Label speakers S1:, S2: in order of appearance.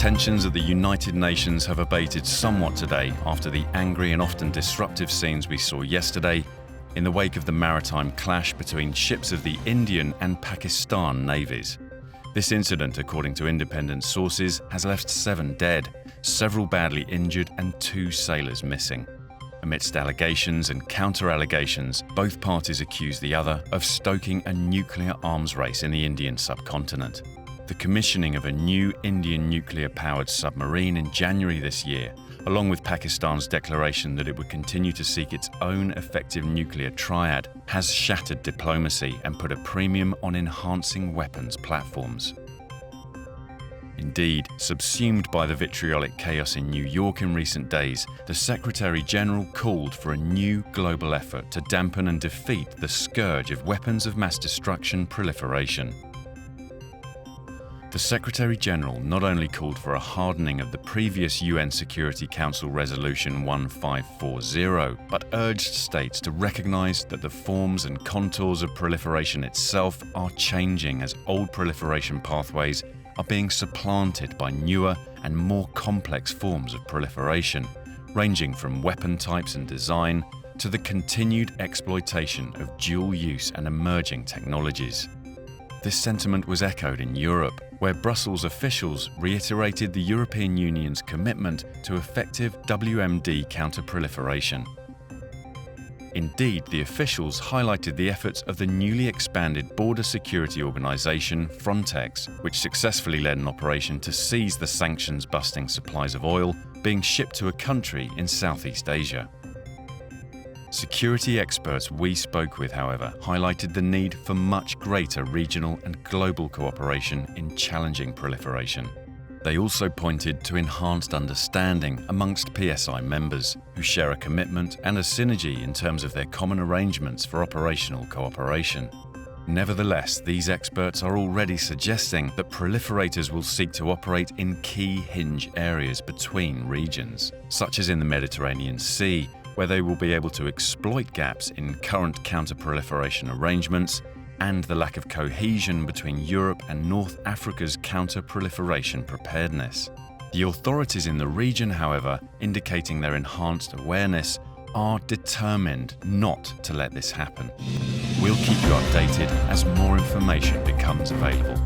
S1: Tensions at the United Nations have abated somewhat today after the angry and often disruptive scenes we saw yesterday in the wake of the maritime clash between ships of the Indian and Pakistan navies. This incident, according to independent sources, has left 7 dead, several badly injured and 2 sailors missing. Amidst allegations and counter-allegations, both parties accuse the other of stoking a nuclear arms race in the Indian subcontinent. The commissioning of a new Indian nuclear-powered submarine in January this year, along with Pakistan's declaration that it would continue to seek its own effective nuclear triad, has shattered diplomacy and put a premium on enhancing weapons platforms. Indeed, subsumed by the vitriolic chaos in New York in recent days, the Secretary-General called for a new global effort to dampen and defeat the scourge of weapons of mass destruction proliferation. The Secretary-General not only called for a hardening of the previous UN Security Council Resolution 1540, but urged states to recognize that the forms and contours of proliferation itself are changing as old proliferation pathways are being supplanted by newer and more complex forms of proliferation, ranging from weapon types and design to the continued exploitation of dual-use and emerging technologies. This sentiment was echoed in Europe, where Brussels officials reiterated the European Union's commitment to effective WMD counter-proliferation. Indeed, the officials highlighted the efforts of the newly expanded border security organisation Frontex, which successfully led an operation to seize the sanctions-busting supplies of oil being shipped to a country in Southeast Asia. Security experts we spoke with, however, highlighted the need for much greater regional and global cooperation in challenging proliferation. They also pointed to enhanced understanding amongst PSI members, who share a commitment and a synergy in terms of their common arrangements for operational cooperation. Nevertheless, these experts are already suggesting that proliferators will seek to operate in key hinge areas between regions, such as in the Mediterranean Sea, where they will be able to exploit gaps in current counter-proliferation arrangements and the lack of cohesion between Europe and North Africa's counter-proliferation preparedness. The authorities in the region, however, indicating their enhanced awareness, are determined not to let this happen. We'll keep you updated as more information becomes available.